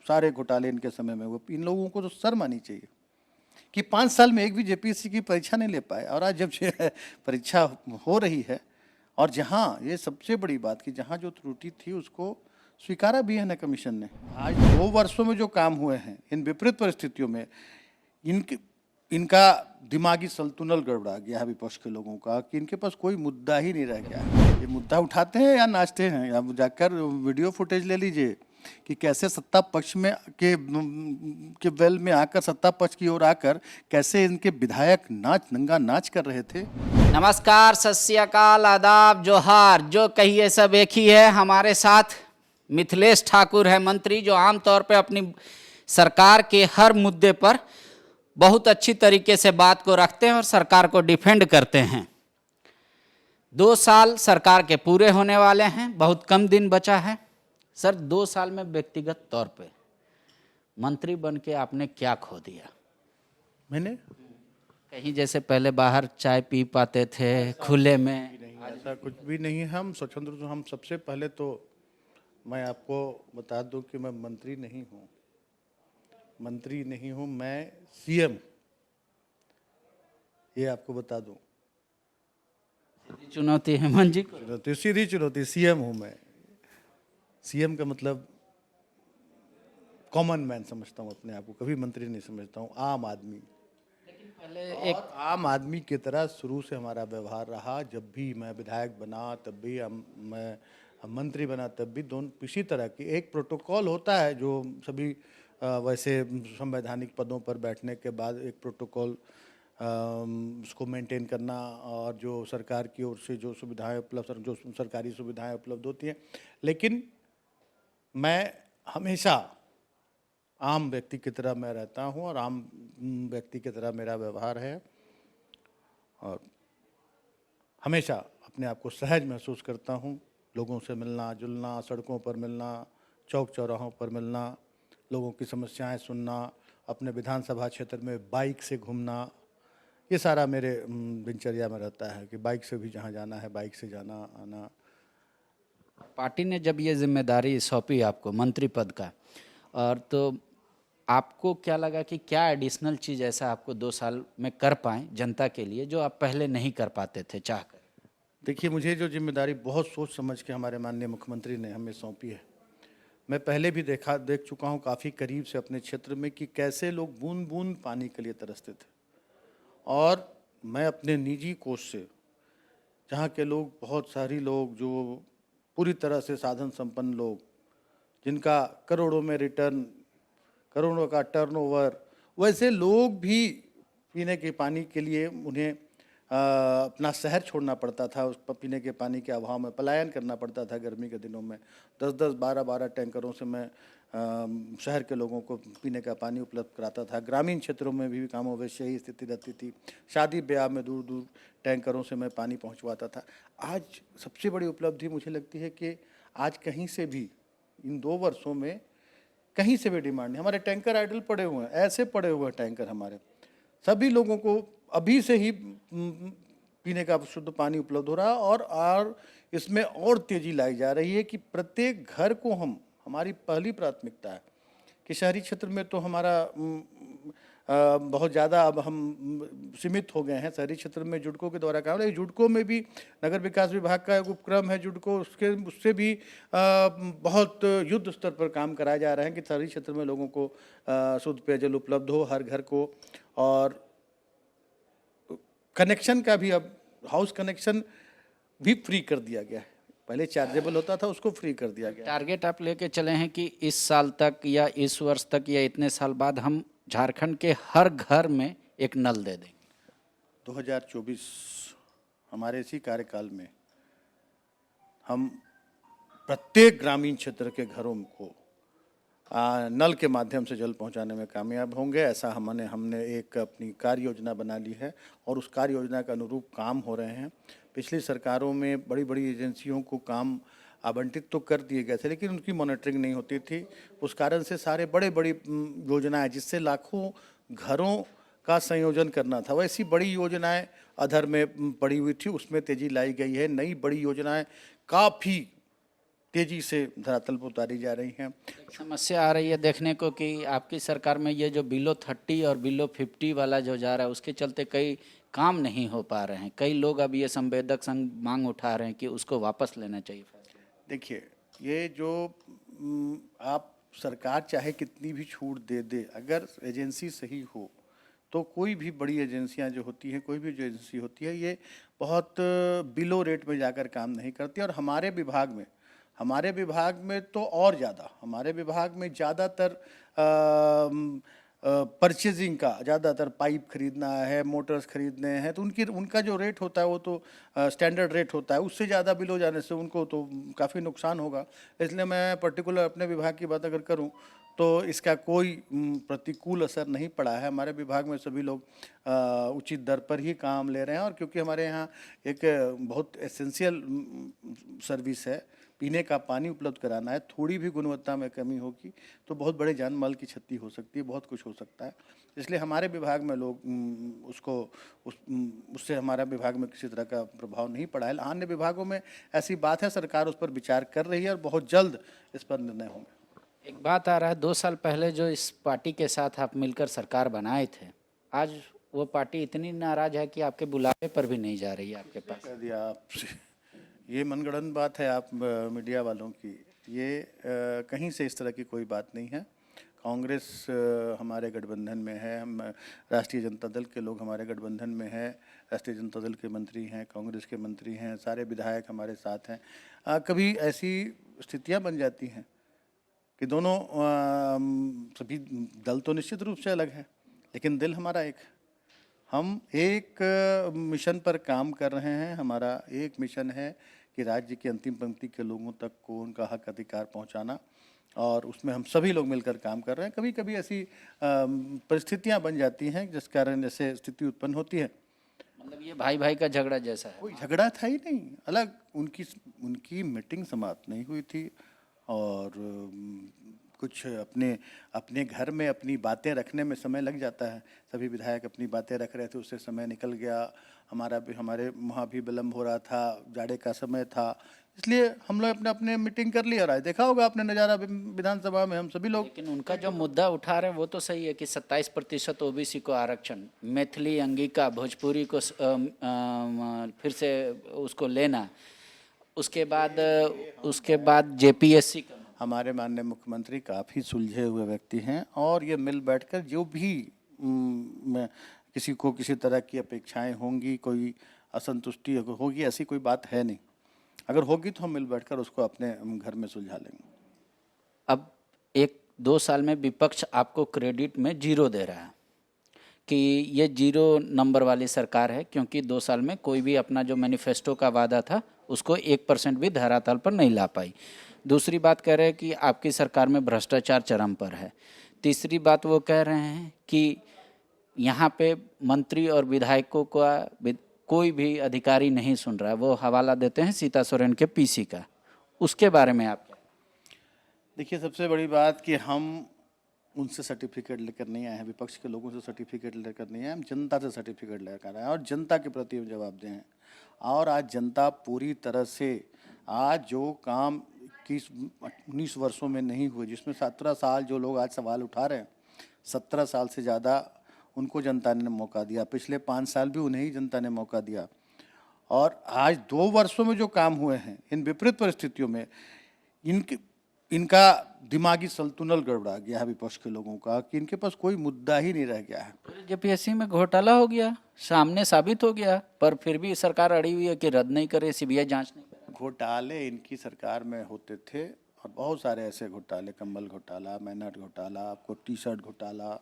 सारे घोटाले इनके समय में हुए। इन लोगों को तो शर्म आनी चाहिए कि 5 साल में एक भी जेपीएससी की परीक्षा नहीं ले पाए, और आज जब परीक्षा हो रही है और जहाँ ये सबसे बड़ी बात कि जहाँ जो त्रुटि थी उसको स्वीकारा भी है ना कमीशन ने। आज 2 वर्षों में जो काम हुए हैं इन विपरीत परिस्थितियों में, इनका दिमागी संतुलन गड़बड़ा गया है विपक्ष के लोगों का, कि इनके पास कोई मुद्दा ही नहीं रह गया है। ये मुद्दा उठाते हैं या नाचते हैं, या जाकर वीडियो फुटेज ले लीजिए कि कैसे सत्ता पक्ष में के वेल में आकर, सत्ता पक्ष की ओर आकर कैसे इनके विधायक नंगा नाच कर रहे थे। नमस्कार, सत श्री अकाल, आदाब, जोहार, जो कहिए सब एक ही है। हमारे साथ मिथिलेश ठाकुर है, मंत्री, जो आमतौर पे अपनी सरकार के हर मुद्दे पर बहुत अच्छी तरीके से बात को रखते हैं और सरकार को डिफेंड करते हैं। 2 साल सरकार के पूरे होने वाले हैं, बहुत कम दिन बचा है। सर, 2 साल में व्यक्तिगत तौर पे मंत्री बन के आपने क्या खो दिया? मैंने कहीं जैसे पहले बाहर चाय पी पाते थे खुले में, ऐसा कुछ भी नहीं है। हम स्वतंत्र, हम सबसे पहले तो मैं आपको बता दूं कि मैं मंत्री नहीं हूं, मैं सीएम, ये आपको बता दूं। चुनौती हेमंत जी को, सीधी चुनौती, सीएम हूं मैं। सीएम का मतलब कॉमन मैन समझता हूं अपने आप को, कभी मंत्री नहीं समझता हूं, आम आदमी। लेकिन पहले एक आम आदमी की तरह शुरू से हमारा व्यवहार रहा। जब भी मैं विधायक बना तब भी मैं मंत्री बना तब भी, दोनों इसी तरह की एक प्रोटोकॉल होता है जो सभी वैसे संवैधानिक पदों पर बैठने के बाद एक प्रोटोकॉल उसको मेंटेन करना, और जो सरकार की ओर से जो सुविधाएं उपलब्ध, जो सरकारी सुविधाएं उपलब्ध होती हैं। लेकिन मैं हमेशा आम व्यक्ति की तरह मैं रहता हूं और आम व्यक्ति की तरह मेरा व्यवहार है, और हमेशा अपने आप को सहज महसूस करता हूं। लोगों से मिलना जुलना, सड़कों पर मिलना, चौक चौराहों पर मिलना, लोगों की समस्याएं सुनना, अपने विधानसभा क्षेत्र में बाइक से घूमना, ये सारा मेरे दिनचर्या में रहता है कि बाइक से भी जहाँ जाना है बाइक से जाना आना। पार्टी ने जब ये जिम्मेदारी सौंपी आपको मंत्री पद का, और तो आपको क्या लगा कि क्या एडिशनल चीज़ ऐसा आपको 2 साल में कर पाएँ जनता के लिए जो आप पहले नहीं कर पाते थे चाहकर? देखिए, मुझे जो जिम्मेदारी बहुत सोच समझ के हमारे माननीय मुख्यमंत्री ने हमें सौंपी है, मैं पहले भी देख चुका हूँ काफ़ी करीब से अपने क्षेत्र में कि कैसे लोग बूंद बूंद पानी के लिए तरसते थे। और मैं अपने निजी कोष से, जहाँ के लोग, बहुत सारी लोग जो पूरी तरह से साधन संपन्न लोग, जिनका करोड़ों में रिटर्न, करोड़ों का टर्नओवर, वैसे लोग भी पीने के पानी के लिए उन्हें अपना शहर छोड़ना पड़ता था। उस पीने के पानी के अभाव में पलायन करना पड़ता था। गर्मी के दिनों में 10-10, 12-12 टैंकरों से मैं शहर के लोगों को पीने का पानी उपलब्ध कराता था। ग्रामीण क्षेत्रों में भी कामोवेश यही स्थिति रहती थी। शादी ब्याह में दूर दूर टैंकरों से मैं पानी पहुंचवाता था। आज सबसे बड़ी उपलब्धि मुझे लगती है कि आज कहीं से भी, इन 2 वर्षों में कहीं से भी डिमांड नहीं। हमारे टैंकर आइडल पड़े हुए हैं, ऐसे पड़े हुए हैं टैंकर हमारे। सभी लोगों को अभी से ही पीने का शुद्ध पानी उपलब्ध हो रहा है, और इसमें और तेज़ी लाई जा रही है कि प्रत्येक घर को हमारी पहली प्राथमिकता है कि शहरी क्षेत्र में तो हमारा बहुत ज़्यादा अब हम सीमित हो गए हैं। शहरी क्षेत्र में जुडको के द्वारा काम, जुडको में भी नगर विकास विभाग का एक उपक्रम है जुडको, उससे भी बहुत युद्ध स्तर पर काम कराया जा रहे हैं कि शहरी क्षेत्र में लोगों को शुद्ध पेयजल उपलब्ध हो हर घर को। और कनेक्शन का भी, अब हाउस कनेक्शन भी फ्री कर दिया गया है। पहले चार्जेबल होता था, उसको फ्री कर दिया गया। टारगेट आप लेके चले हैं कि इस साल तक या इस वर्ष तक या इतने साल बाद हम झारखंड के हर घर में एक नल दे देंगे? 2024 हमारे इसी कार्यकाल में हम प्रत्येक ग्रामीण क्षेत्र के घरों को नल के माध्यम से जल पहुंचाने में कामयाब होंगे। ऐसा हमने एक अपनी कार्य योजना बना ली है, और उस कार्य योजना के अनुरूप काम हो रहे हैं। पिछली सरकारों में बड़ी बड़ी एजेंसियों को काम आवंटित तो कर दिए गए थे, लेकिन उनकी मॉनिटरिंग नहीं होती थी। उस कारण से सारे बड़ी योजनाएं, जिससे लाखों घरों का संयोजन करना था, वैसी बड़ी योजनाएं अधर में पड़ी हुई थी, उसमें तेजी लाई गई है। नई बड़ी योजनाएं काफ़ी तेजी से धरातल पर उतारी जा रही हैं। एक समस्या आ रही है देखने को कि आपकी सरकार में ये जो बिलो 30 और बिलो 50 वाला जो जा रहा है उसके चलते कई काम नहीं हो पा रहे हैं। कई लोग अब ये संवेदक संग मांग उठा रहे हैं कि उसको वापस लेना चाहिए। देखिए, ये जो आप सरकार चाहे कितनी भी छूट दे दे, अगर एजेंसी सही हो तो कोई भी बड़ी एजेंसियां जो होती हैं, कोई भी जो एजेंसी होती है, ये बहुत बिलो रेट में जाकर काम नहीं करती। और हमारे विभाग में तो और ज़्यादा, हमारे विभाग में ज़्यादातर परचेजिंग का, ज़्यादातर पाइप खरीदना है, मोटर्स खरीदने हैं, तो उनका जो रेट होता है वो तो स्टैंडर्ड रेट होता है। उससे ज़्यादा बिल हो जाने से उनको तो काफ़ी नुकसान होगा। इसलिए मैं पर्टिकुलर अपने विभाग की बात अगर करूं तो इसका कोई प्रतिकूल असर नहीं पड़ा है। हमारे विभाग में सभी लोग उचित दर पर ही काम ले रहे हैं। और क्योंकि हमारे यहाँ एक बहुत एसेंशियल सर्विस है, पीने का पानी उपलब्ध कराना है, थोड़ी भी गुणवत्ता में कमी होगी तो बहुत बड़े जान माल की क्षति हो सकती है, बहुत कुछ हो सकता है। इसलिए हमारे विभाग में लोग उससे हमारा विभाग में किसी तरह का प्रभाव नहीं पड़ा है। अन्य विभागों में ऐसी बात है, सरकार उस पर विचार कर रही है और बहुत जल्द इस पर निर्णय होंगे। एक बात आ रहा है, 2 साल पहले जो इस पार्टी के साथ आप मिलकर सरकार बनाए थे, आज वो पार्टी इतनी नाराज है कि आपके बुलावे पर भी नहीं जा रही है आपके पास। कह दिया आपसे, ये मनगढ़ंत बात है आप मीडिया वालों की। ये कहीं से इस तरह की कोई बात नहीं है। कांग्रेस हमारे गठबंधन में है, हम राष्ट्रीय जनता दल के लोग हमारे गठबंधन में हैं, राष्ट्रीय जनता दल के मंत्री हैं, कांग्रेस के मंत्री हैं, सारे विधायक हमारे साथ हैं। कभी ऐसी स्थितियां बन जाती हैं कि दोनों सभी दल तो निश्चित रूप से अलग है, लेकिन दिल हमारा एक। हम एक मिशन पर काम कर रहे हैं। हमारा एक मिशन है कि राज्य की अंतिम पंक्ति के लोगों तक को उनका हक अधिकार पहुंचाना, और उसमें हम सभी लोग मिलकर काम कर रहे हैं। कभी कभी ऐसी परिस्थितियां बन जाती हैं जिस कारण जैसे स्थिति उत्पन्न होती है। मतलब ये भाई भाई का झगड़ा जैसा है। कोई झगड़ा था ही नहीं, अलग उनकी मीटिंग समाप्त नहीं हुई थी और कुछ अपने घर में अपनी बातें रखने में समय लग जाता है। सभी विधायक अपनी बातें रख रहे थे, उससे समय निकल गया। हमारे वहाँ भी विलम्ब हो रहा था, जाड़े का समय था, इसलिए हम लोग अपने मीटिंग कर लिया। और देखा होगा आपने नज़ारा विधानसभा में, हम सभी लोग। लेकिन उनका जो मुद्दा उठा रहे हैं वो तो सही है कि 27% ओबीसी को आरक्षण, मैथिली, अंगिका, भोजपुरी को फिर से उसको लेना, उसके बाद जेपीएससी का। हमारे माननीय मुख्यमंत्री काफ़ी सुलझे हुए व्यक्ति हैं और ये मिल बैठकर जो भी किसी को किसी तरह की अपेक्षाएं होंगी, कोई असंतुष्टि होगी, ऐसी कोई बात है नहीं। अगर होगी तो हम मिल बैठकर उसको अपने घर में सुलझा लेंगे। अब 1-2 साल में विपक्ष आपको क्रेडिट में 0 दे रहा है कि ये 0 नंबर वाली सरकार है, क्योंकि 2 साल में कोई भी अपना जो मैनिफेस्टो का वादा था उसको 1% भी धरातल पर नहीं ला पाई। दूसरी बात कह रहे हैं कि आपकी सरकार में भ्रष्टाचार चरम पर है। तीसरी बात वो कह रहे हैं कि यहाँ पे मंत्री और विधायकों का कोई भी अधिकारी नहीं सुन रहा है। वो हवाला देते हैं सीता सोरेन के पीसी का। उसके बारे में आप क्या? देखिए, सबसे बड़ी बात कि हम उनसे सर्टिफिकेट लेकर नहीं आए हैं, विपक्ष के लोगों से सर्टिफिकेट लेकर नहीं आए, हम जनता से सर्टिफिकेट लेकर आए हैं और जनता के प्रति जवाबदेह हैं। और आज जनता पूरी तरह से, आज जो काम 19 वर्षों में नहीं हुए, जिसमें 17 साल जो लोग आज सवाल उठा रहे हैं, 17 साल से ज़्यादा उनको जनता ने मौका दिया। पिछले 5 साल भी उन्हें ही जनता ने मौका दिया। और आज 2 वर्षों में जो काम हुए हैं, इन विपरीत परिस्थितियों में इनका दिमागी संतुलन गड़बड़ा गया है विपक्ष के लोगों का, कि इनके पास कोई मुद्दा ही नहीं रह गया है। जेपीएससी में घोटाला हो गया, सामने साबित हो गया, पर फिर भी सरकार अड़ी हुई है कि रद्द नहीं करे, सीबीआई जांच नहीं करे। घोटाले इनकी सरकार में होते थे और बहुत सारे ऐसे घोटाले, कंबल घोटाला, मैनट घोटाला, आपको टी-शर्ट घोटाला,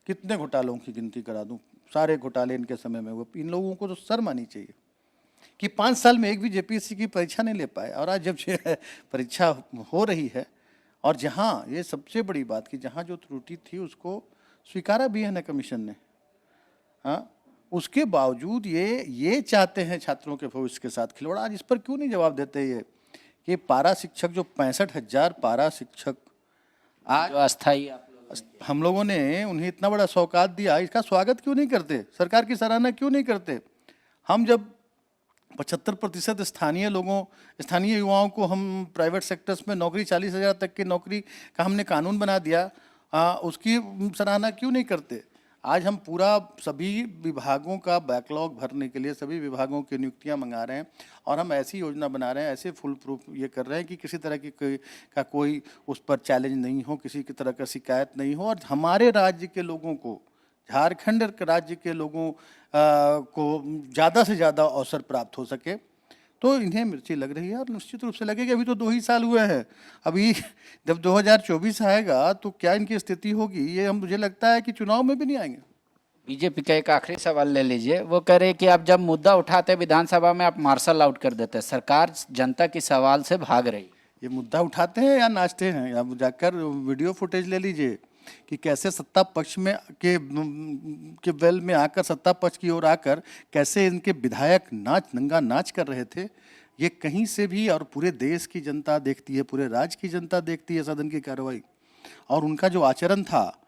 कितने घोटालों की गिनती करा दूं, सारे घोटाले इनके समय में हुए। इन लोगों को तो शर्म आनी चाहिए कि 5 साल में एक भी जेपीएससी की परीक्षा नहीं ले पाए। और आज जब परीक्षा हो रही है और जहाँ ये सबसे बड़ी बात कि जहाँ जो त्रुटि थी उसको स्वीकारा भी है ना कमीशन ने, हाँ, उसके बावजूद ये चाहते हैं छात्रों के भविष्य के साथ खिलवाड़। आज इस पर क्यों नहीं जवाब देते ये कि पारा शिक्षक जो 65,000 पारा शिक्षक आज अस्थायी हम लोगों ने उन्हें इतना बड़ा सौगात दिया, इसका स्वागत क्यों नहीं करते? सरकार की सराहना क्यों नहीं करते? हम जब 75% स्थानीय युवाओं को हम प्राइवेट सेक्टर्स में नौकरी 40,000 तक की नौकरी का हमने कानून बना दिया। उसकी सराहना क्यों नहीं करते? आज हम पूरा सभी विभागों का बैकलॉग भरने के लिए सभी विभागों की नियुक्तियां मंगा रहे हैं और हम ऐसी योजना बना रहे हैं, ऐसे फुल प्रूफ ये कर रहे हैं कि किसी तरह की कोई उस पर चैलेंज नहीं हो, किसी की तरह का शिकायत नहीं हो और हमारे राज्य के लोगों को, झारखंड राज्य के लोगों को ज़्यादा से ज़्यादा अवसर प्राप्त हो सके। तो इन्हें मिर्ची लग रही है और निश्चित रूप से लगेगी। अभी तो 2 ही साल हुए हैं। अभी जब 2024 आएगा तो क्या इनकी स्थिति होगी, ये मुझे लगता है कि चुनाव में भी नहीं आएंगे। बीजेपी का एक आखिरी सवाल ले लीजिए। वो कह रहे कि आप जब मुद्दा उठाते विधानसभा में आप मार्शल आउट कर देते, सरकार जनता की सवाल से भाग रही। ये मुद्दा उठाते हैं या नाचते हैं? आप जाकर वीडियो फुटेज ले लीजिए कि कैसे सत्ता पक्ष में के वेल में आकर, सत्ता पक्ष की ओर आकर कैसे इनके विधायक नंगा नाच कर रहे थे। ये कहीं से भी, और पूरे देश की जनता देखती है, पूरे राज्य की जनता देखती है सदन की कार्रवाई। और उनका जो आचरण था,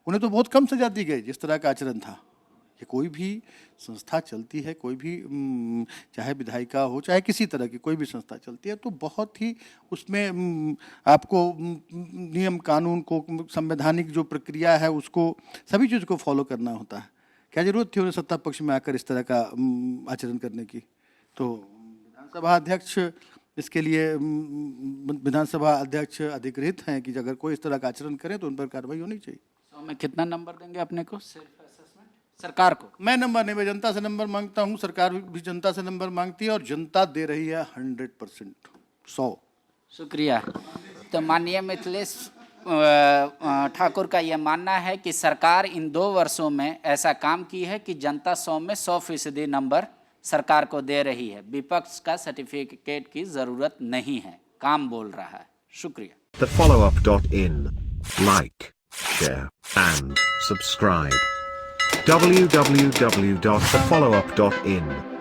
उन्हें तो बहुत कम सजा दी गई जिस तरह का आचरण था। ये कोई भी संस्था चलती है, कोई भी चाहे विधायिका हो, चाहे किसी तरह की कोई भी संस्था चलती है, तो बहुत ही उसमें आपको नियम कानून को, संवैधानिक जो प्रक्रिया है उसको, सभी चीज़ को फॉलो करना होता है। क्या जरूरत थी उन्हें सत्ता पक्ष में आकर इस तरह का आचरण करने की? तो विधानसभा अध्यक्ष इसके लिए, विधानसभा अध्यक्ष अधिकृत हैं कि अगर कोई इस तरह का आचरण करे तो उन पर कार्रवाई होनी चाहिए। तो मैं कितना नंबर देंगे अपने को, सेल्फ असेसमेंट सरकार को? मैं नंबर नहीं, मैं जनता से नंबर मांगता हूं, सरकार भी जनता से नंबर मांगती है और जनता दे रही है 100%, 100। शुक्रिया। तो माननीय मिथिलेश ठाकुर का यह मानना है कि सरकार इन 2 वर्षों में ऐसा काम की है कि जनता 100 में 100% नंबर सरकार को दे रही है। विपक्ष का सर्टिफिकेट की जरूरत नहीं है, काम बोल रहा है। शुक्रिया। TheFollowUp.in. Like, share, and subscribe. www.thefollowup.in